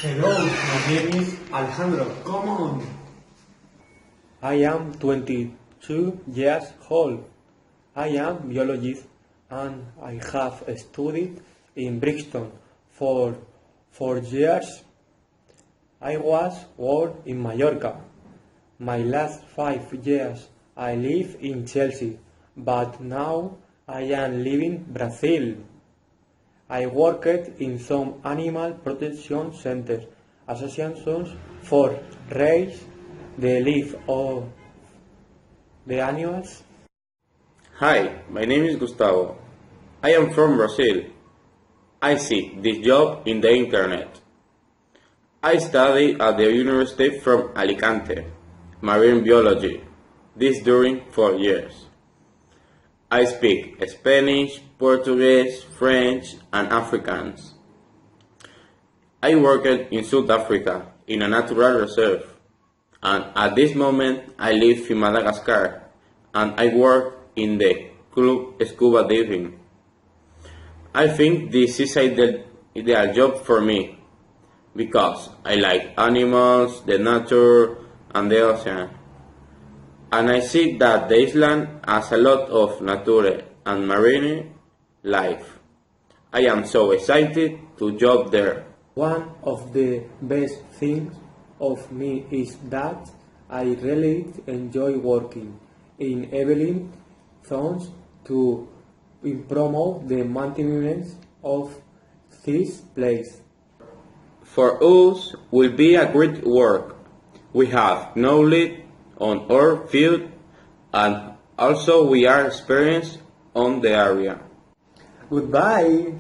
Hello, my name is Alejandro. Come on. I am 22 years old. I am biologist and I have studied in Brixton for 4 years. I was born in Mallorca. My last 5 years I live in Chelsea, but now I am living Brazil. I worked in some animal protection centers, associations for raise the life of the animals. Hi, my name is Gustavo. I am from Brazil. I see this job in the internet. I study at the University from Alicante, marine biology, this during 4 years. I speak Spanish, Portuguese, French, and Afrikaans. I worked in South Africa in a natural reserve, and at this moment I live in Madagascar, and I work in the club scuba diving. I think this is ideal job for me, because I like animals, the nature, and the ocean. And I see that the island has a lot of nature and marine life. I am so excited to job there. One of the best things of me is that I really enjoy working in Evelyn zones to promote the maintenance of this place. For us will be a great work. We have knowledge on our field and also we are experienced on the area. Goodbye!